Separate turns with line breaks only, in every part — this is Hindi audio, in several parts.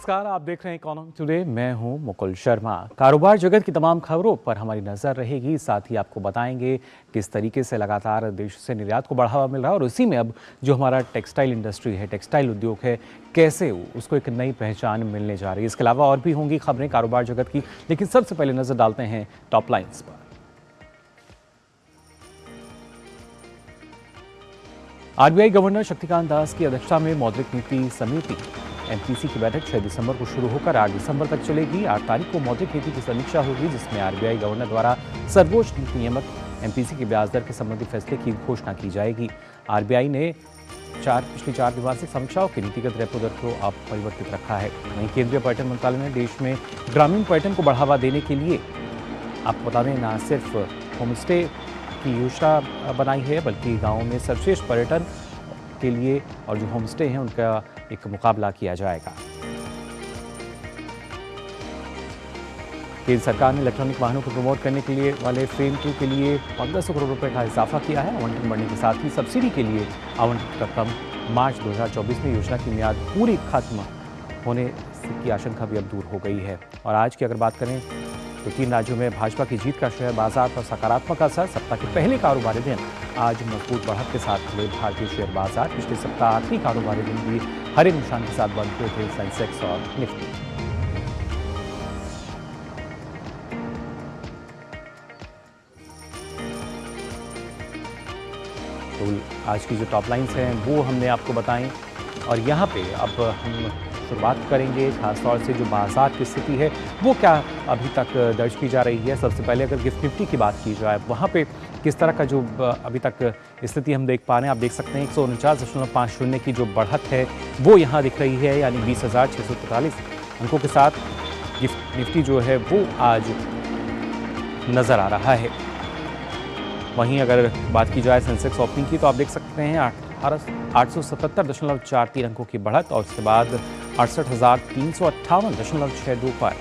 नमस्कार, आप देख रहे हैं इकोनॉमी टुडे। मैं हूं मुकुल शर्मा। कारोबार जगत की तमाम खबरों पर हमारी नजर रहेगी। साथ ही आपको बताएंगे किस तरीके से लगातार देश से निर्यात को बढ़ावा मिल रहा है और उसी में अब जो हमारा टेक्सटाइल इंडस्ट्री है, टेक्सटाइल उद्योग है, कैसे उसको एक नई पहचान मिलने जा रही है। इसके अलावा और भी होंगी खबरें कारोबार जगत की, लेकिन सबसे पहले नजर डालते हैं टॉप लाइन्स पर। आरबीआई गवर्नर शक्तिकांत दास की अध्यक्षता में मौद्रिक नीति समिति एमपीसी की बैठक 6 दिसंबर को शुरू होकर 8 दिसंबर तक चलेगी। 8 तारीख को मौद्रिक नीति की समीक्षा होगी, जिसमें आरबीआई गवर्नर द्वारा सर्वोच्च नीति नियामक एमपीसी की ब्याज दर के संबंधी फैसले की घोषणा की जाएगी। आरबीआई ने पिछली 4 द्विमासिक समीक्षाओं की नीतिगत रेपो दर को अब परिवर्तित रखा है। वहीं केंद्रीय पर्यटन मंत्रालय ने देश में ग्रामीण पर्यटन को बढ़ावा देने के लिए आपको बता दें न सिर्फ होमस्टे की योजना बनाई है, बल्कि गाँवों में सर्वश्रेष्ठ पर्यटन के लिए और जो होमस्टे हैं उनका एक मुकाबला किया जाएगा। केंद्र सरकार ने इलेक्ट्रॉनिक वाहनों को प्रमोट करने के लिए वाले फ्रेम 2 के लिए 1500 करोड़ रुपए का इजाफा किया है। आवंटन बढ़ने के साथ ही सब्सिडी के लिए आवंटित रकम मार्च 2024 में योजना की मियाद पूरी खत्म होने की आशंका भी अब दूर हो गई है। और आज की अगर बात करें तो 3 राज्यों में भाजपा की जीत का शेयर बाजार पर सकारात्मक असर। सप्ताह के पहले कारोबारी दिन आज मजबूत बढ़त के साथ खुले भारतीय शेयर बाजार। पिछले सप्ताह आखिरी कारोबारी दिन भी हरे निशान के साथ बंद हुए थे सेंसेक्स और निफ्टी। तो आज की जो टॉप लाइन्स हैं वो हमने आपको बताएं और यहाँ पे अब हम शुरुआत करेंगे खासतौर से जो बाजार की स्थिति है वो क्या अभी तक दर्ज की जा रही है। सबसे पहले अगर गिफ्ट निफ्टी की बात की जाए, वहाँ पे किस तरह का जो अभी तक स्थिति हम देख पा रहे हैं। आप देख सकते हैं 149.50 की जो बढ़त है वो यहाँ दिख रही है, यानी 20,643 अंकों के साथ गिफ्ट निफ्टी जो है वो आज नज़र आ रहा है। वहीं अगर बात की जाए सेंसेक्स ओपनिंग की, तो आप देख सकते हैं 877.43 अंकों की बढ़त और उसके बाद 68,358.62 पर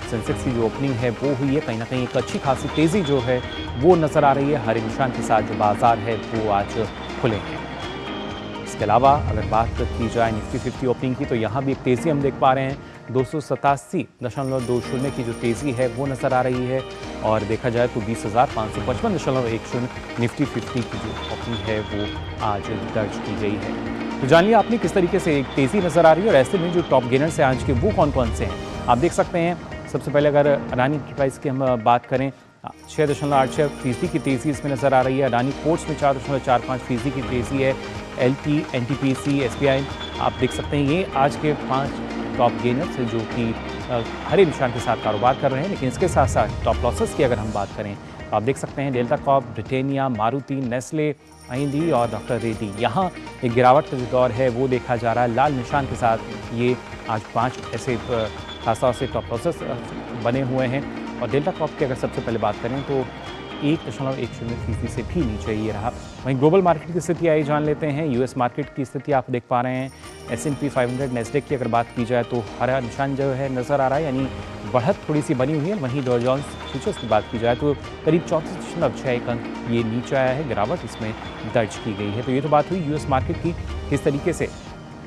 सेंसेक्स की जो ओपनिंग है वो हुई है। कहीं ना कहीं एक अच्छी खासी तेज़ी जो है वो नज़र आ रही है। हरे निशान के साथ जो बाजार है वो आज खुले हैं। इसके अलावा अगर बात की जाए निफ्टी 50 ओपनिंग की, तो यहाँ भी एक तेज़ी हम देख पा रहे हैं। 287.20 की जो तेज़ी है वो नज़र आ रही है और देखा जाए तो 20,555.10 निफ्टी 50 की जो ओपनिंग है वो आज दर्ज की गई है। तो जान लिया आपने किस तरीके से एक तेज़ी नज़र आ रही है और ऐसे में जो टॉप गेनर्स हैं आज के वो कौन कौन से हैं आप देख सकते हैं। सबसे पहले अगर अडानी एंटरप्राइज की हम बात करें, 6.86% की तेज़ी इसमें नज़र आ रही है। अडानी पोर्ट्स में 4.45% की तेज़ी है। एलटी, एनटीपीसी, एसबीआई आप देख सकते हैं ये आज के 5 टॉप गेनर्स हैं जो कि हरे निशान के साथ कारोबार कर रहे हैं। लेकिन इसके साथ साथ टॉप लॉसेस की अगर हम बात करें तो आप देख सकते हैं delta Corp, Britannia, Maruti, Nestle, IND और डॉक्टर रेड्डी, यहाँ एक गिरावट का जो दौर है वो देखा जा रहा है। लाल निशान के साथ ये आज 5 ऐसे खासतौर से टॉप लॉसेस बने हुए हैं। और डेल्टा कॉर्प की अगर सबसे पहले बात करें तो 1.10% से भी नीचे ये रहा। वहीं ग्लोबल मार्केट की स्थिति आई जान लेते हैं। यूएस मार्केट की स्थिति आप देख पा रहे हैं। S&P 500 नेस्डेक की अगर बात की जाए तो हरा निशान जो है नज़र आ रहा है, यानी बढ़त थोड़ी सी बनी हुई है। वहीं डॉ जोन्स फ्यूचर्स की बात की जाए तो करीब 34.61 अंक ये नीचे आया है, गिरावट इसमें दर्ज की गई है। तो ये तो बात हुई यूएस मार्केट की, किस तरीके से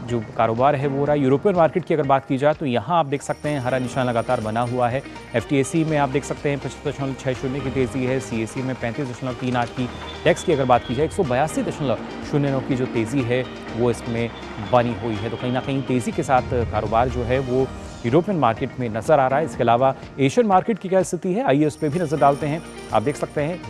जो कारोबार है वो हो रहा है। यूरोपियन मार्केट की अगर बात की जाए तो यहाँ आप देख सकते हैं हरा निशान लगातार बना हुआ है। एफटीएसी में आप देख सकते हैं 75.60 की तेज़ी है। सीएसी में 35.38 की। टैक्स की अगर बात की जाए 182.09 की जो तेज़ी है वो इसमें बनी हुई है। तो कहीं ना कहीं तेज़ी के साथ कारोबार जो है वो यूरोपियन मार्केट में नज़र आ रहा है। इसके अलावा एशियन मार्केट की क्या स्थिति है आइए उस पर भी नज़र डालते हैं। आप देख सकते हैं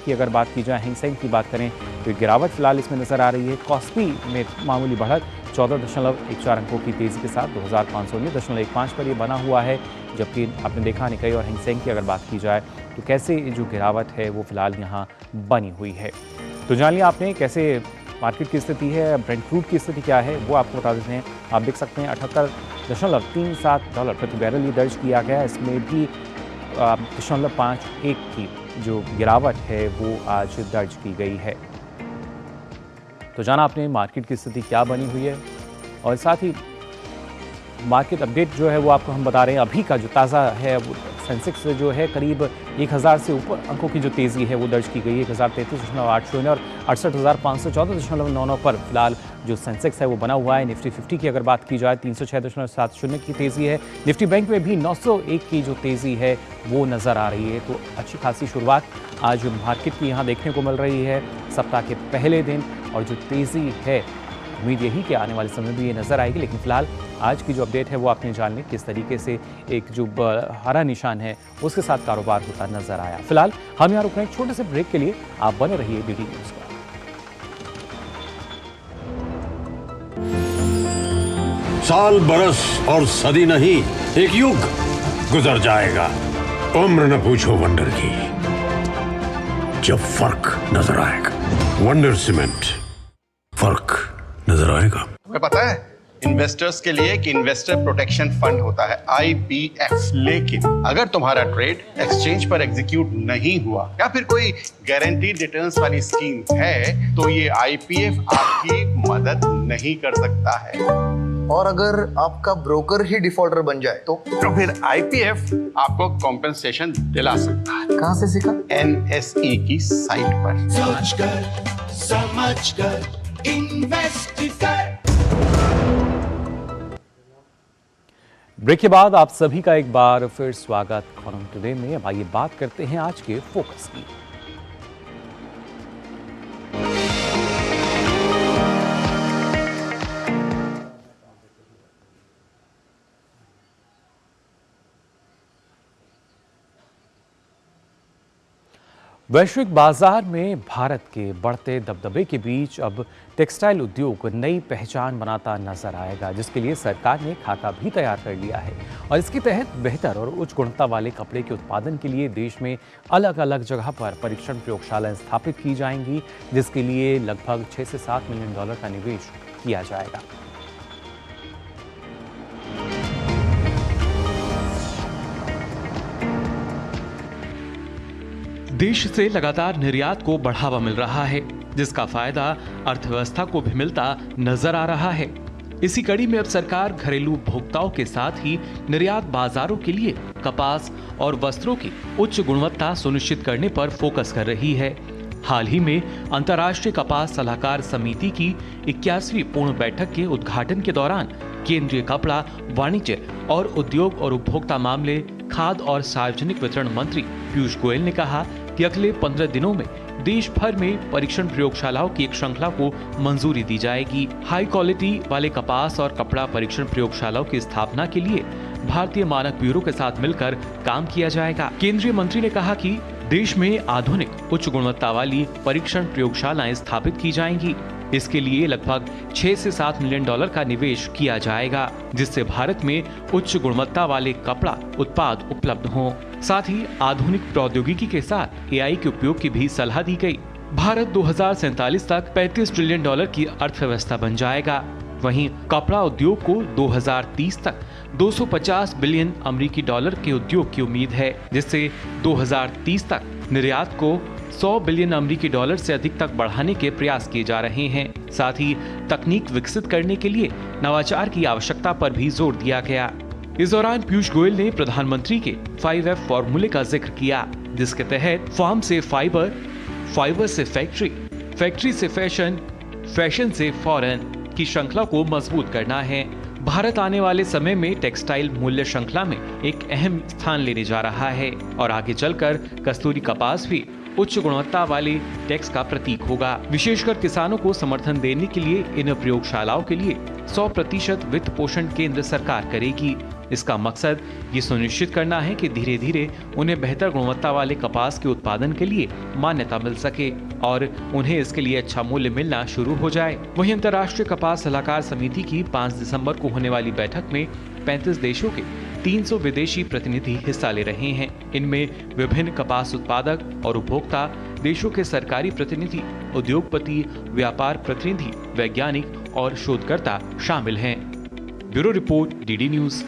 कि अगर बात की जाए हैंग की बात करें तो गिरावट फिलहाल इसमें नज़र आ रही है। कॉस्पी में मामूली बढ़त 14.14 अंकों की तेज़ी के साथ 2519.15 पर ये बना हुआ है। जबकि आपने देखा निकाई और हैंग की अगर बात की जाए तो कैसे जो गिरावट है वो फिलहाल यहाँ बनी हुई है। तो जान लिया आपने कैसे मार्केट की स्थिति है। ब्रेंट क्रूड की स्थिति क्या है वो आपको बता देते हैं। आप देख सकते हैं $78.37 प्रति बैरल ये दर्ज किया गया। इसमें भी 0.51 की जो गिरावट है वो आज दर्ज की गई है। तो जाना आपने मार्केट की स्थिति क्या बनी हुई है और साथ ही मार्केट अपडेट जो है वो आपको हम बता रहे हैं। अभी का जो ताज़ा है वो सेंसेक्स जो है करीब 1000 से ऊपर अंकों की जो तेज़ी है वो दर्ज की गई है। 1033.80 और 68,514.99 पर फिलहाल जो सेंसेक्स है वो बना हुआ है। निफ्टी 50 की अगर बात की जाए 306.70 की तेज़ी है। निफ्टी बैंक में भी 901 की जो तेज़ी है वो नज़र आ रही है। तो अच्छी खासी शुरुआत आज मार्केट की यहाँ देखने को मिल रही है सप्ताह के पहले दिन, और जो तेज़ी है उम्मीद यही कि आने वाले समय में ये नज़र आएगी। लेकिन फिलहाल आज की जो अपडेट है वो आपने जान ली किस तरीके से एक जो हरा निशान है उसके साथ कारोबार होता नजर आया। फिलहाल हम यहाँ रुक रहे हैं छोटे से ब्रेक के लिए, आप बने रहिए डीडी न्यूज़ पर।
साल बरस और सदी नहीं, एक युग गुजर जाएगा। उम्र न पूछो वंडर की, जब फर्क नजर आएगा। वंडर सीमेंट, फर्क नजर आएगा।
तुम्हें पता है इन्वेस्टर्स के लिए एक इन्वेस्टर प्रोटेक्शन फंड होता है IPF, लेकिन अगर तुम्हारा ट्रेड एक्सचेंज पर एग्जीक्यूट नहीं हुआ या फिर कोई गारंटीड रिटर्न्स वाली स्कीम है तो ये IPF आपकी मदद नहीं कर सकता है।
और अगर आपका ब्रोकर ही डिफॉल्टर बन जाए तो
फिर IPF आपको कॉम्पेंसेशन दिला सकता है।
कहां से सीखा?
NSE की साइट पर।
समझ कर इन्वेस्ट कर।
ब्रेक के बाद आप सभी का एक बार फिर स्वागत इकोनॉमी टुडे में। अब आइए बात करते हैं आज के फोकस की। वैश्विक बाजार में भारत के बढ़ते दबदबे के बीच अब टेक्सटाइल उद्योग नई पहचान बनाता नजर आएगा, जिसके लिए सरकार ने खाका भी तैयार कर लिया है। और इसके तहत बेहतर और उच्च गुणवत्ता वाले कपड़े के उत्पादन के लिए देश में अलग अलग जगह पर परीक्षण प्रयोगशालाएं स्थापित की जाएंगी, जिसके लिए लगभग 6 से 7 मिलियन डॉलर का निवेश किया जाएगा।
देश से लगातार निर्यात को बढ़ावा मिल रहा है, जिसका फायदा अर्थव्यवस्था को भी मिलता नजर आ रहा है। इसी कड़ी में अब सरकार घरेलू उपभोक्ताओं के साथ ही निर्यात बाजारों के लिए कपास और वस्त्रों की उच्च गुणवत्ता सुनिश्चित करने पर फोकस कर रही है। हाल ही में अंतर्राष्ट्रीय कपास सलाहकार समिति की 81वीं पूर्ण बैठक के उद्घाटन के दौरान केंद्रीय कपड़ा, वाणिज्य और उद्योग और उपभोक्ता मामले, खाद्य और सार्वजनिक वितरण मंत्री पीयूष गोयल ने कहा कि अगले 15 दिनों में देश भर में परीक्षण प्रयोगशालाओं की एक श्रृंखला को मंजूरी दी जाएगी। हाई क्वालिटी वाले कपास और कपड़ा परीक्षण प्रयोगशालाओं की स्थापना के लिए भारतीय मानक ब्यूरो के साथ मिलकर काम किया जाएगा। केंद्रीय मंत्री ने कहा कि देश में आधुनिक उच्च गुणवत्ता वाली परीक्षण प्रयोगशालाएं स्थापित की जाएंगी। इसके लिए लगभग 6 से 7 मिलियन डॉलर का निवेश किया जाएगा, जिससे भारत में उच्च गुणवत्ता वाले कपड़ा उत्पाद उपलब्ध हों। साथ ही आधुनिक प्रौद्योगिकी के साथ AI के उपयोग की भी सलाह दी गई। भारत 2047 तक 35 ट्रिलियन डॉलर की अर्थव्यवस्था बन जाएगा। वहीं कपड़ा उद्योग को 2030 तक 250 बिलियन अमेरिकी डॉलर के उद्योग की उम्मीद है, जिससे 2030 तक निर्यात को 100 बिलियन अमेरिकी डॉलर से अधिक तक बढ़ाने के प्रयास किए जा रहे हैं। साथ ही तकनीक विकसित करने के लिए नवाचार की आवश्यकता पर भी जोर दिया गया। इस दौरान पीयूष गोयल ने प्रधानमंत्री के 5F फॉर्मूले का जिक्र किया, जिसके तहत फार्म से फाइबर, फाइबर से फैक्ट्री, फैक्ट्री से फैशन, फैशन से फॉरेन की श्रृंखला को मजबूत करना है। भारत आने वाले समय में टेक्सटाइल मूल्य श्रृंखला में एक अहम स्थान लेने जा रहा है और आगे चलकर कस्तूरी कपास भी उच्च गुणवत्ता वाले टैक्स का प्रतीक होगा। विशेषकर किसानों को समर्थन देने के लिए इन प्रयोगशालाओं के लिए 100% वित्त पोषण केंद्र सरकार करेगी। इसका मकसद ये सुनिश्चित करना है कि धीरे धीरे उन्हें बेहतर गुणवत्ता वाले कपास के उत्पादन के लिए मान्यता मिल सके और उन्हें इसके लिए अच्छा मूल्य मिलना शुरू हो जाए। वहीं अंतर्राष्ट्रीय कपास सलाहकार समिति की 5 दिसंबर को होने वाली बैठक में 35 देशों के 300 विदेशी प्रतिनिधि हिस्सा ले रहे हैं। इनमें विभिन्न कपास उत्पादक और उपभोक्ता, देशों के सरकारी प्रतिनिधि, उद्योगपति, व्यापार प्रतिनिधि, वैज्ञानिक और शोधकर्ता शामिल हैं। Bureau report, DD news.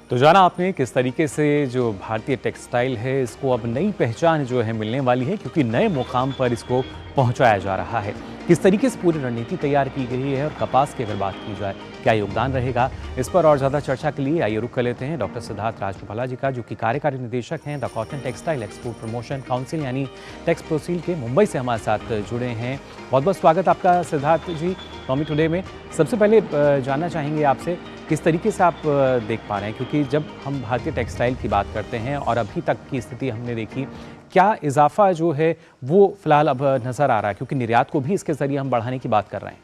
तो जाना आपने किस तरीके से जो भारतीय टेक्सटाइल है इसको अब नई पहचान जो है मिलने वाली है, क्योंकि नए मुकाम पर इसको पहुंचाया जा रहा है। किस तरीके से पूरी रणनीति तैयार की गई है और कपास की अगर बात की जाए क्या योगदान रहेगा, इस पर और ज़्यादा चर्चा के लिए आइए रुख कर लेते हैं डॉक्टर सिद्धार्थ राजगोपाला जी का, जो कि कार्यकारी निदेशक हैं the cotton textile export promotion council यानी टेक्सप्रोसील के, मुंबई से हमारे साथ जुड़े हैं। बहुत बहुत स्वागत आपका सिद्धार्थ जी टॉमी टुडे में। सबसे पहले जानना चाहेंगे आपसे किस तरीके से आप देख पा रहे हैं, क्योंकि जब हम भारतीय टेक्सटाइल की बात करते हैं और अभी तक की स्थिति हमने देखी, क्या इजाफा जो है वो फिलहाल अब नजर आ रहा है, क्योंकि निर्यात को भी इसके जरिए हम बढ़ाने की बात कर रहे हैं?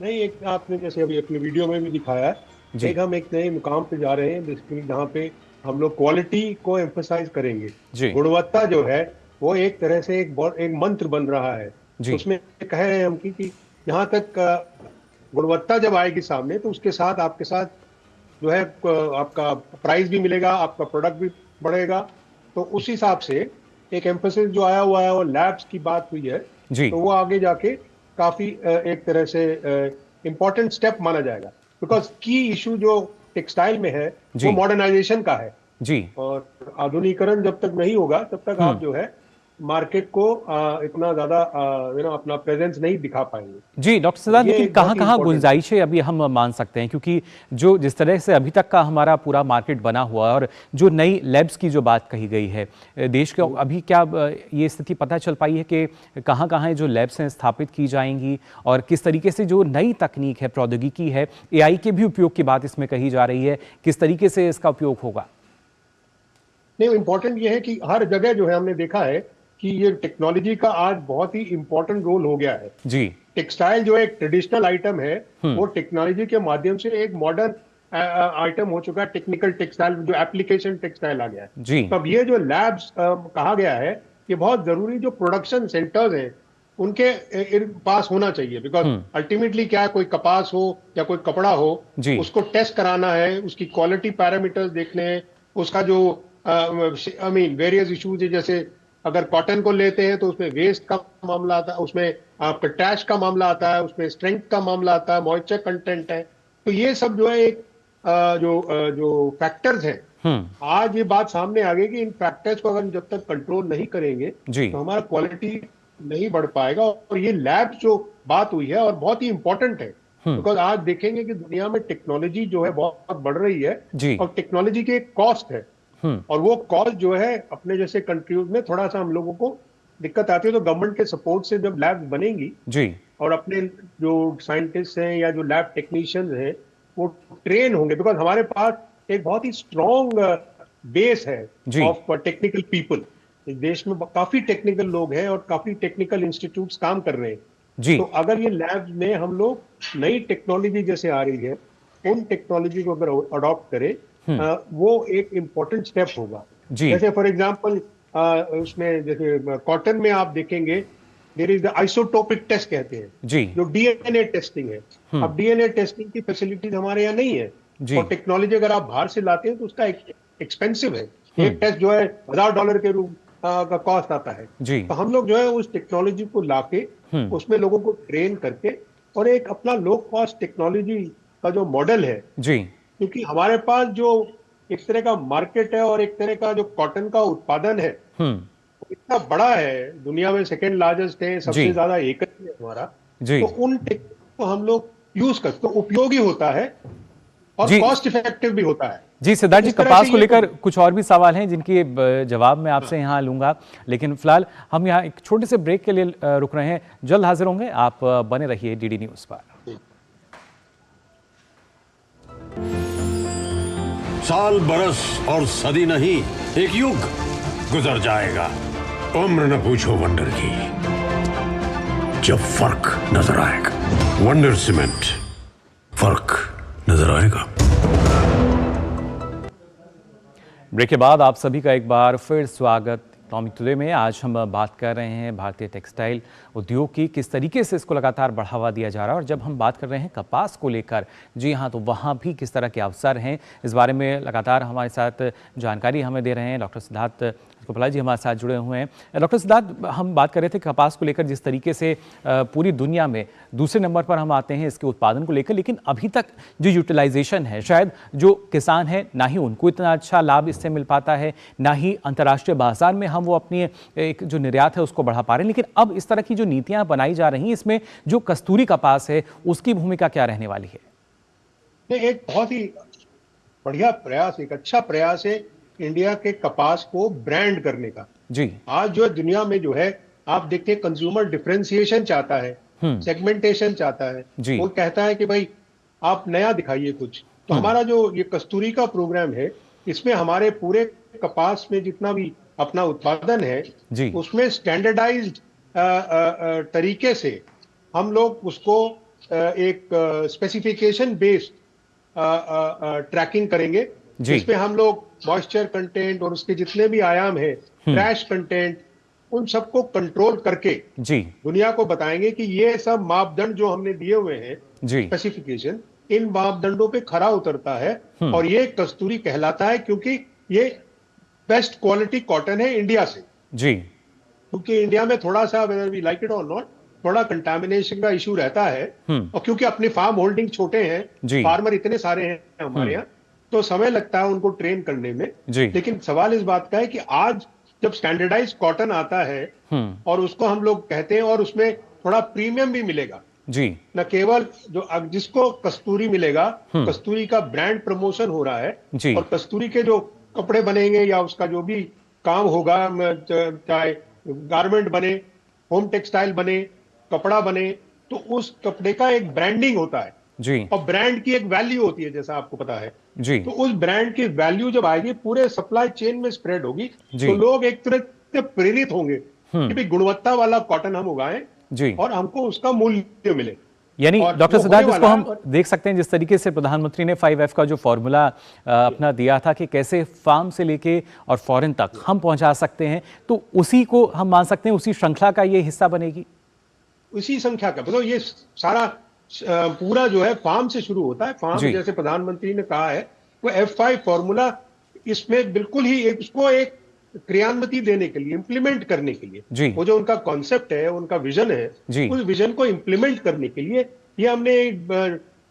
नहीं, एक आपने जैसे अभी अपने वीडियो में भी दिखाया है, एक हम एक नए मुकाम पे जा रहे हैं बेसिकली, जहाँ पे हम लोग क्वालिटी को एम्फसाइज करेंगे। गुणवत्ता जो है वो एक तरह से एक मंत्र बन रहा है। उसमें कह रहे हैं हम कि यहाँ तक गुणवत्ता जब आएगी सामने तो उसके साथ आपके साथ जो है आपका प्राइस भी मिलेगा, आपका प्रोडक्ट भी बढ़ेगा। तो उस हिसाब से एक एम्फेसिस जो आया हुआ है और लैब्स की बात हुई है, तो वो आगे जाके काफी एक तरह से इम्पोर्टेंट स्टेप माना जाएगा, बिकॉज की इशू जो टेक्सटाइल में है वो मॉडर्नाइजेशन का है जी। और आधुनिकीकरण जब तक नहीं होगा तब तक आप जो है मार्केट को इतना ज्यादा अपना प्रेजेंस नहीं दिखा पाएंगे
जी। डॉक्टर सिद्धार्थ, लेकिन कहाँ गुंजाइशें अभी हम मान सकते हैं, क्योंकि जो जिस तरह से अभी तक का हमारा पूरा मार्केट बना हुआ है और जो नई लैब्स की जो बात कही गई है देश के, अभी क्या ये स्थिति पता चल पाई है कि कहाँ जो लैब्स हैं स्थापित की जाएंगी और किस तरीके से जो नई तकनीक है, प्रौद्योगिकी है, AI के भी उपयोग की बात इसमें कही जा रही है, किस तरीके से इसका उपयोग होगा?
नहीं, इम्पोर्टेंट ये है कि हर जगह जो है हमने देखा है कि ये टेक्नोलॉजी का आज बहुत ही इंपॉर्टेंट रोल हो गया है जी। टेक्सटाइल जो एक ट्रेडिशनल आइटम है वो टेक्नोलॉजी के माध्यम से एक मॉडर्न आइटम हो चुका है। टेक्निकल टेक्सटाइल जो एप्लीकेशन टेक्सटाइल आ गया है जी। तो अब ये जो लैब्स कहा गया है ये बहुत जरूरी जो प्रोडक्शन सेंटर्स हैं उनके पास होना चाहिए, बिकॉज अल्टीमेटली क्या है, कोई कपास हो या कोई कपड़ा हो उसको टेस्ट कराना है, उसकी क्वालिटी पैरामीटर्स देखने हैं, उसका जो वेरियस इश्यूज है, जैसे अगर कॉटन को लेते हैं तो उसमें वेस्ट का मामला आता है, उसमें आपका ट्रैश का मामला आता है, उसमें स्ट्रेंथ का मामला आता है, मॉइस्चर कंटेंट है। तो ये सब जो है एक जो फैक्टर्स हैं, आज ये बात सामने आ गई कि इन फैक्टर्स को अगर जब तक कंट्रोल नहीं करेंगे तो हमारा क्वालिटी नहीं बढ़ पाएगा। और ये लैब जो बात हुई है और बहुत ही इंपॉर्टेंट है, बिकॉज आज देखेंगे कि दुनिया में टेक्नोलॉजी जो है बहुत बढ़ रही है और टेक्नोलॉजी की एक कॉस्ट है, और वो कॉस्ट जो है अपने जैसे कंट्रीज में थोड़ा सा हम लोगों को दिक्कत आती है। तो गवर्नमेंट के सपोर्ट से जब लैब बनेंगी जी और अपने जो साइंटिस्ट हैं या जो लैब टेक्नीशियंस हैं वो ट्रेन होंगे, बिकॉज हमारे पास एक बहुत ही स्ट्रॉन्ग बेस है ऑफ टेक्निकल पीपल। इस देश में काफी टेक्निकल लोग हैं और काफी टेक्निकल इंस्टीट्यूट्स काम कर रहे हैं जी। तो अगर ये लैब में हम लोग नई टेक्नोलॉजी जैसे आ रही है उन टेक्नोलॉजी को अगर अडॉप्ट करें वो एक इम्पोर्टेंट स्टेप होगा जी। जैसे फॉर एग्जांपल उसमें जैसे कॉटन में आप देखेंगे there is the isotopic test कहते हैं जी, जो डीएनए टेस्टिंग है। अब डीएनए टेस्टिंग की फैसिलिटीज हमारे यहाँ नहीं है जी। और टेक्नोलॉजी अगर आप बाहर से लाते हैं तो उसका एक्सपेंसिव है। एक टेस्ट जो है $1000 के रूप का कॉस्ट आता है जी। तो हम लोग जो है उस टेक्नोलॉजी को लाके उसमें लोगों को ट्रेन करके और एक अपना लो कॉस्ट टेक्नोलॉजी का जो मॉडल है जी, क्योंकि हमारे पास जो एक तरह का मार्केट है और एक तरह का जो कॉटन का उत्पादन है इतना बड़ा है, दुनिया में सेकेंड लार्जेस्ट है, सबसे ज्यादा एकल है हमारा जी। तो उन टेक्नोलॉजी को हम लोग यूज करते तो उपयोगी होता है और कॉस्ट इफेक्टिव भी होता है
जी। सिद्धार्थ जी, कपास को लेकर कुछ और भी सवाल हैं जिनके जवाब मैं आपसे यहाँ लूंगा, लेकिन फिलहाल हम यहाँ एक छोटे से ब्रेक के लिए रुक रहे हैं। जल्द हाजिर होंगे, आप बने रहिए डीडी न्यूज पर।
साल बरस और सदी नहीं, एक युग गुजर जाएगा। उम्र न पूछो वंडर की, जब फर्क नजर आएगा। वंडर सीमेंट, फर्क नजर आएगा।
ब्रेक के बाद आप सभी का एक बार फिर स्वागत। टॉमिक टुडे में आज हम बात कर रहे हैं भारतीय टेक्सटाइल उद्योग की, किस तरीके से इसको लगातार बढ़ावा दिया जा रहा है। और जब हम बात कर रहे हैं कपास को लेकर, जी हाँ, तो वहाँ भी किस तरह के अवसर हैं, इस बारे में लगातार हमारे साथ जानकारी हमें दे रहे हैं डॉक्टर सिद्धार्थ कृपला जी हमारे साथ जुड़े हुए हैं। डॉक्टर सिद्धार्थ, हम बात कर रहे थे कपास को लेकर, जिस तरीके से पूरी दुनिया में दूसरे नंबर पर हम आते हैं इसके उत्पादन को लेकर, लेकिन अभी तक जो यूटिलाइजेशन है, शायद जो किसान है ना ही उनको इतना अच्छा लाभ इससे मिल पाता है, ना ही अंतर्राष्ट्रीय बाजार में हम वो अपनी एक जो निर्यात है उसको बढ़ा पा रहे हैं। लेकिन अब इस तरह की जो नीतियां बनाई जा रही हैं, इसमें जो कस्तूरी कपास है उसकी भूमिका क्या रहने वाली है?
एक बहुत ही बढ़िया प्रयास, एक अच्छा प्रयास है इंडिया के कपास को ब्रांड करने का।
जी,
आज जो दुनिया में जो है, आप देखते हैं कंज्यूमर डिफरेंशिएशन चाहता है, सेगमेंटेशन चाहता है, वो कहता है कि भाई आप नया दिखाइए कुछ। तो हमारा जो ये कस्तूरी का प्रोग्राम है, इसमें हमारे पूरे कपास में जितना भी अपना उत्पादन है, उसमें स्टैंडर्डाइज्ड तरीके से हम लोग उसको एक स्पेसिफिकेशन बेस्ड ट्रैकिंग करेंगे, जिसमें हम लोग मॉइस्चर कंटेंट और उसके जितने भी आयाम है, ट्रैश कंटेंट, उन सबको कंट्रोल करके दुनिया को बताएंगे कि ये सब मापदंड जो हमने दिए हुए हैं, स्पेसिफिकेशन, इन मापदंडों पे खरा उतरता है और ये कस्तूरी कहलाता है, क्योंकि ये बेस्ट क्वालिटी कॉटन है इंडिया से। क्योंकि इंडिया में थोड़ा सा, वेदर वी लाइक इट और नॉट, थोड़ा कंटामिनेशन का इशू रहता है, और क्योंकि अपने फार्म होल्डिंग छोटे हैं, फार्मर इतने सारे हैं हमारे यहाँ, तो समय लगता है उनको ट्रेन करने में। लेकिन सवाल इस बात का है कि आज जब स्टैंडर्डाइज कॉटन आता है और उसको हम लोग कहते हैं, और उसमें थोड़ा प्रीमियम भी मिलेगा, न केवल जो जिसको कस्तूरी मिलेगा, कस्तूरी का ब्रांड प्रमोशन हो रहा है, और कस्तूरी के जो कपड़े बनेंगे या उसका जो भी काम होगा, चाहे गारमेंट बने, होम टेक्सटाइल बने, कपड़ा बने, तो उस कपड़े का एक ब्रांडिंग होता है और ब्रांड की एक वैल्यू होती है, जैसा आपको पता है। तो उस ब्रांड की वैल्यू जब आएगी, पूरे सप्लाई चेन में स्प्रेड होगी, तो लोग एक तरह से प्रेरित होंगे कि भाई गुणवत्ता वाला कॉटन हम उगाएं और हमको उसका मूल्य मिले।
यानी डॉक्टर सिद्धार्थ, इसको हम देख सकते हैं जिस तरीके से प्रधानमंत्री ने 5F का जो फॉर्मूला अपना दिया था कि कैसे फार्म से लेके और फॉरेन तक हम पहुंचा सकते हैं, तो उसी को हम मान सकते हैं, उसी श्रृंखला का ये हिस्सा बनेगी।
उसी संख्या का, मतलब ये सारा पूरा जो है फार्म से शुरू होता है। फार्म, जैसे प्रधानमंत्री ने कहा है, वो F5 फॉर्मूला इसमें बिल्कुल ही उसको एक क्रियान्विति देने के लिए, इंप्लीमेंट करने के लिए, वो जो उनका कॉन्सेप्ट है, उनका विजन है, उस विजन को इंप्लीमेंट करने के लिए ये हमने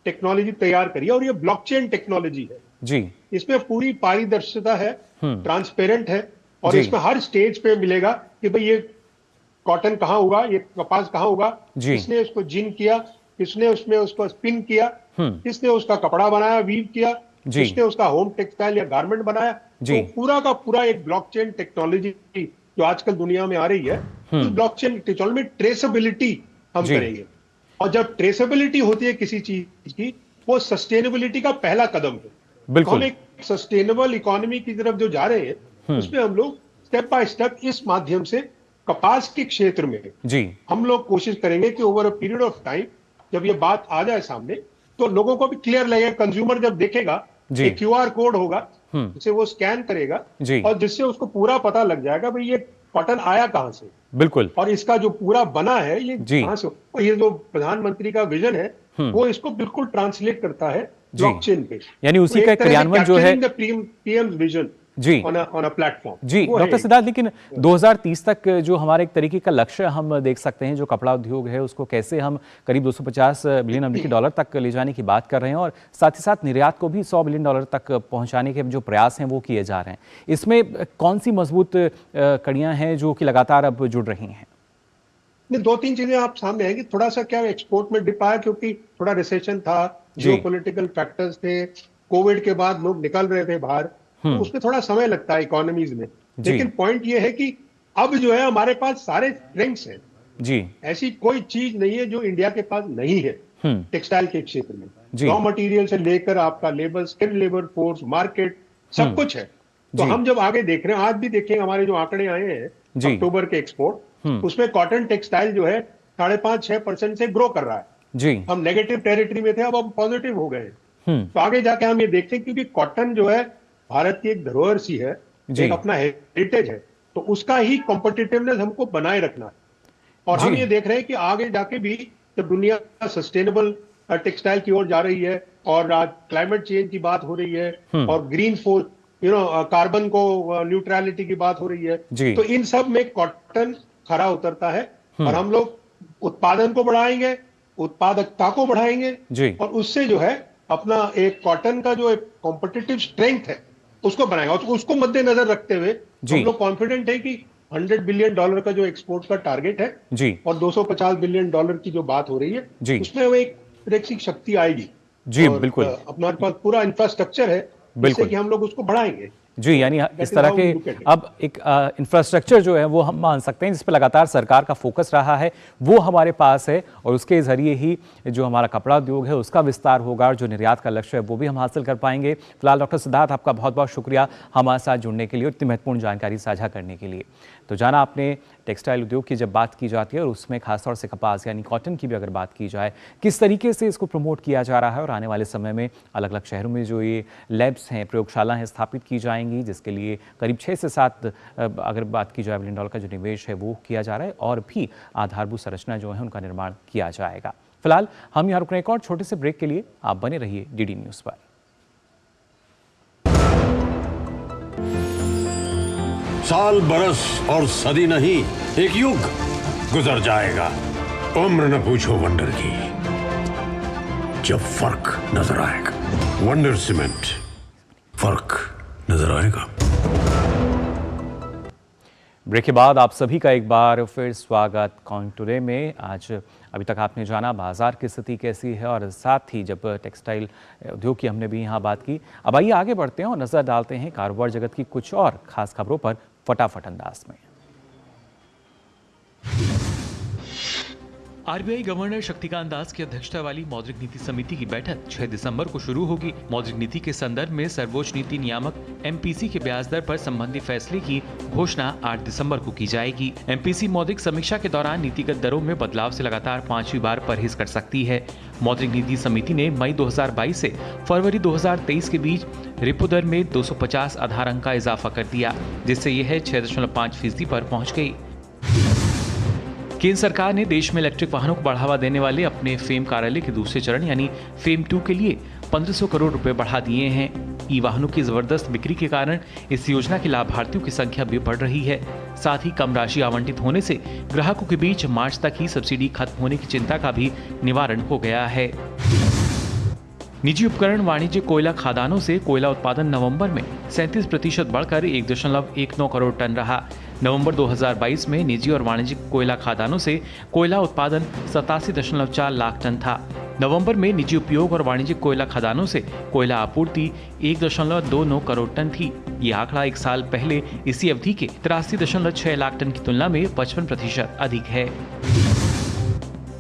टेक्नोलॉजी तैयार करी है, और ये ब्लॉकचेन टेक्नोलॉजी है। इसमें पूरी पारदर्शिता है, ट्रांसपेरेंट है, और इसमें हर स्टेज पे मिलेगा कि भाई ये कॉटन कहाँ होगा, ये कपास कहाँ होगा, किसने उसको जिन किया, किसने उसमें उसको स्पिन किया, किसने उसका कपड़ा बनाया, वीव किया, किसने उसका होम टेक्सटाइल या गारमेंट बनाया। तो पूरा का पूरा एक ब्लॉकचेन टेक्नोलॉजी जो आजकल दुनिया में आ रही है, उस ब्लॉकचेन टेक्नोलॉजी में ट्रेसेबिलिटी हम करेंगे, और जब ट्रेसेबिलिटी होती है किसी चीज की, वो सस्टेनेबिलिटी का पहला कदम है। तो हम एक सस्टेनेबल इकोनॉमी की तरफ जो जा रहे हैं, उसमें हम लोग स्टेप बाय स्टेप इस माध्यम से कपास के क्षेत्र में हम लोग कोशिश करेंगे कि over a period of time, जब ये बात आ जाए सामने, तो लोगों को भी क्लियर लगेगा। कंज्यूमर जब देखेगा, एक QR कोड होगा, उसे वो स्कैन करेगा, और जिससे उसको पूरा पता लग जाएगा भाई ये कॉटन आया कहां से,
बिल्कुल, और
इसका जो पूरा बना है ये कहां से। और ये जो प्रधानमंत्री का विजन है, वो इसको बिल्कुल ट्रांसलेट करता है ब्लॉकचेन पे,
यानी उसी का क्रियान्वयन जो है
PM vision on a platform.
Doctor Siddharth, लेकिन 2030 तक जो हमारा एक तरीके का लक्ष्य हम देख सकते हैं, जो कपड़ा उद्योग है उसको कैसे हम करीब 250 बिलियन अमेरिकी डॉलर तक ले जाने की बात कर रहे हैं, और साथ ही साथ निर्यात को भी 100 बिलियन डॉलर तक पहुंचाने के जो प्रयास हैं वो किए जा रहे हैं। इसमें कौन सी मजबूत कड़ियां हैं जो कि लगातार अब जुड़ रही हैं?
दो तीन चीजें आप सामने आएंगी। थोड़ा सा क्या एक्सपोर्ट में डिप आया, क्योंकि थोड़ा रिसेशन था, जियोपॉलिटिकल फैक्टर्स थे, कोविड के बाद लोग निकल रहे थे बाहर, तो उसमें थोड़ा समय लगता है इकोनॉमीज में। लेकिन पॉइंट ये है कि अब जो है हमारे पास सारे स्ट्रेंथ्स हैं। ऐसी कोई चीज नहीं है जो इंडिया के पास नहीं है टेक्सटाइल के क्षेत्र में। रॉ मटेरियल से लेकर आपका labour, skilled labour force, market, सब कुछ है। तो हम जब आगे देख रहे हैं, आज भी देखेंगे हमारे जो आंकड़े आए हैं अक्टूबर के एक्सपोर्ट, उसमें कॉटन टेक्सटाइल जो है 5.5-6% से ग्रो कर रहा है। हम नेगेटिव टेरिटरी में थे, अब हम पॉजिटिव हो गए। तो आगे जाके हम ये देखते हैं, क्योंकि कॉटन जो है भारत की एक धरोहर सी है, एक अपना हेरिटेज है, तो उसका ही कॉम्पिटिटिवनेस हमको बनाए रखना है। और हम ये देख रहे हैं कि आगे जाके भी जब दुनिया सस्टेनेबल टेक्सटाइल की ओर जा रही है और आज क्लाइमेट चेंज की बात हो रही है और ग्रीन फोर्स कार्बन को न्यूट्रलिटी की बात हो रही है, तो इन सब में कॉटन खरा उतरता है। और हम लोग उत्पादन को बढ़ाएंगे, उत्पादकता को बढ़ाएंगे और उससे जो है अपना एक कॉटन का जो एक कॉम्पिटिटिव स्ट्रेंथ है उसको बनाएंगे। और उसको मद्देनजर रखते हुए हम लोग कॉन्फिडेंट है कि $100 बिलियन का जो एक्सपोर्ट का टारगेट है और $250 बिलियन की जो बात हो रही है उसमें वो एक प्रेक्षिक शक्ति आएगी।
जी बिल्कुल,
अपना पास पूरा इंफ्रास्ट्रक्चर है जिससे कि हम लोग उसको बढ़ाएंगे।
जी, यानी इस तरह के अब एक इंफ्रास्ट्रक्चर जो है वो हम मान सकते हैं जिस पर लगातार सरकार का फोकस रहा है, वो हमारे पास है और उसके जरिए ही जो हमारा कपड़ा उद्योग है उसका विस्तार होगा और जो निर्यात का लक्ष्य है वो भी हम हासिल कर पाएंगे। फिलहाल डॉक्टर सिद्धार्थ, आपका बहुत बहुत शुक्रिया हमारे साथ जुड़ने के लिए और इतनी महत्वपूर्ण जानकारी साझा करने के लिए। तो जाना आपने टेक्सटाइल उद्योग की जब बात की जाती है और उसमें खासतौर से कपास यानी कॉटन की भी अगर बात की जाए, किस तरीके से इसको प्रमोट किया जा रहा है और आने वाले समय में अलग अलग शहरों में जो ये लैब्स हैं, प्रयोगशाला हैं स्थापित की जाएंगी, जिसके लिए करीब 6 से 7 अगर बात की जाए बिलियन डॉलर का जो निवेश है वो किया जा रहा है और भी आधारभूत संरचना जो है उनका निर्माण किया जाएगा। फिलहाल हम यहाँ रुक रहे हैं एक और छोटे से ब्रेक के लिए। आप बने रहिए डीडी न्यूज़ पर।
साल बरस और सदी नहीं, एक युग गुजर जाएगा। उम्र न पूछो वंडर की, जब फर्क नजर आएगा। वंडर सीमेंट, फर्क नजर आएगा।
ब्रेक के बाद आप सभी का एक बार फिर स्वागत कॉइन टुडे में। आज अभी तक आपने जाना बाजार की स्थिति कैसी है और साथ ही जब टेक्सटाइल उद्योग की हमने भी यहाँ बात की, अब आइए आगे बढ़ते हैं और नजर डालते हैं कारोबार जगत की कुछ और खास खबरों पर फटाफट अंदाज में।
आरबीआई गवर्नर शक्तिकांत दास की अध्यक्षता वाली मौद्रिक नीति समिति की बैठक 6 दिसंबर को शुरू होगी। मौद्रिक नीति के संदर्भ में सर्वोच्च नीति नियामक एमपीसी के ब्याज दर पर संबंधी फैसले की घोषणा 8 दिसंबर को की जाएगी। एमपीसी मौद्रिक समीक्षा के दौरान नीतिगत दरों में बदलाव से लगातार 5वीं बार परहेज कर सकती है। मौद्रिक नीति समिति ने मई 2022 से फरवरी 2023 के बीच रेपो दर में 250 आधार अंक का इजाफा कर दिया, जिससे यह 6.5% पर पहुंच गई। केंद्र सरकार ने देश में इलेक्ट्रिक वाहनों को बढ़ावा देने वाले अपने फेम कार्यालय के दूसरे चरण यानी फेम 2 के लिए 1500 करोड़ रुपए बढ़ा दिए हैं। ई वाहनों की जबरदस्त बिक्री के कारण इस योजना के लाभार्थियों की संख्या भी बढ़ रही है। साथ ही कम राशि आवंटित होने से ग्राहकों के बीच मार्च तक ही सब्सिडी खत्म होने की चिंता का भी निवारण हो गया है। निजी उपकरण वाणिज्य कोयला खादानों से कोयला उत्पादन नवंबर में 37% बढ़कर 1.19 करोड़ टन रहा। नवंबर 2022 में निजी और वाणिज्यिक कोयला खादानों से कोयला उत्पादन 87.4 लाख टन था। नवंबर में निजी उपयोग और वाणिज्यिक कोयला खदानों से कोयला आपूर्ति 1.29 करोड़ टन थी। ये आंकड़ा एक साल पहले इसी अवधि के 83.6 लाख टन की तुलना में 55% अधिक है।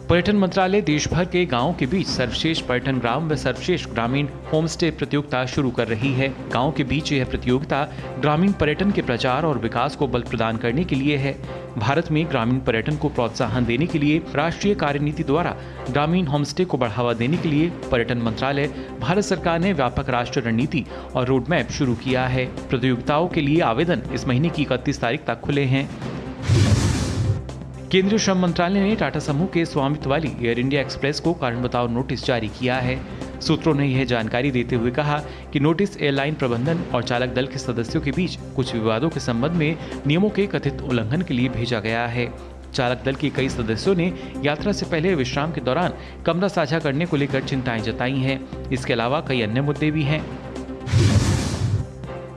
पर्यटन मंत्रालय देश भर के गांवों के बीच सर्वश्रेष्ठ पर्यटन ग्राम व सर्वश्रेष्ठ ग्रामीण होम स्टे प्रतियोगिता शुरू कर रही है। गांवों के बीच यह प्रतियोगिता ग्रामीण पर्यटन के प्रचार और विकास को बल प्रदान करने के लिए है। भारत में ग्रामीण पर्यटन को प्रोत्साहन देने के लिए राष्ट्रीय कार्यनीति द्वारा ग्रामीण होम स्टे को बढ़ावा देने के लिए पर्यटन मंत्रालय भारत सरकार ने व्यापक राष्ट्रीय रणनीति और रोड मैप शुरू किया है। प्रतियोगिताओं के लिए आवेदन इस महीने की 31 तारीख तक खुले हैं। केंद्रीय श्रम मंत्रालय ने टाटा समूह के स्वामित्व वाली एयर इंडिया एक्सप्रेस को कारण बताओ नोटिस जारी किया है। सूत्रों ने यह जानकारी देते हुए कहा कि नोटिस एयरलाइन प्रबंधन और चालक दल के सदस्यों के बीच कुछ विवादों के संबंध में नियमों के कथित उल्लंघन के लिए भेजा गया है। चालक दल के कई सदस्यों ने यात्रा से पहले विश्राम के दौरान कमरा साझा करने को लेकर चिंताएं जताई हैं। इसके अलावा कई अन्य मुद्दे भी हैं।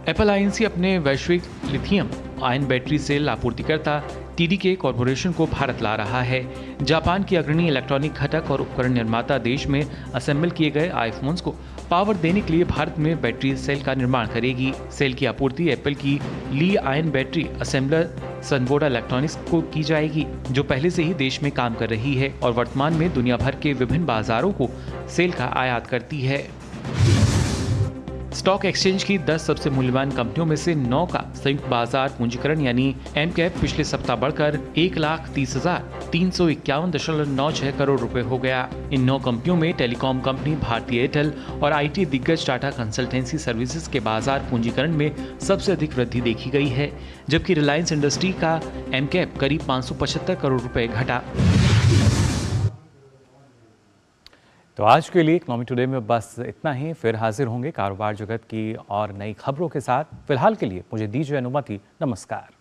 एप्पल आईएनसी अपने वैश्विक लिथियम आयन बैटरी सेल आपूर्तिकर्ता टीडीके कॉर्पोरेशन को भारत ला रहा है। जापान की अग्रणी इलेक्ट्रॉनिक घटक और उपकरण निर्माता देश में असेंबल किए गए आईफोन्स को पावर देने के लिए भारत में बैटरी सेल का निर्माण करेगी। सेल की आपूर्ति एप्पल की ली आयन बैटरी असेंबलर सनवोडा इलेक्ट्रॉनिक्स को की जाएगी, जो पहले से ही देश में काम कर रही है और वर्तमान में दुनिया भर के विभिन्न बाजारों को सेल का आयात करती है। स्टॉक एक्सचेंज की 10 सबसे मूल्यवान कंपनियों में से 9 का संयुक्त बाजार पूंजीकरण यानी एमकैप पिछले सप्ताह बढ़कर 1,30,351.96 करोड़ रुपए हो गया। इन 9 कंपनियों में टेलीकॉम कंपनी भारती एयरटेल और आईटी दिग्गज टाटा कंसल्टेंसी सर्विसेज के बाजार पूंजीकरण में सबसे अधिक वृद्धि देखी गई है, जबकि रिलायंस इंडस्ट्री का एमकैप करीब 575 करोड़ रुपए घटा।
तो आज के लिए इकोनॉमी टुडे में बस इतना ही। फिर हाजिर होंगे कारोबार जगत की और नई खबरों के साथ। फिलहाल के लिए मुझे दीजिए अनुमति। नमस्कार।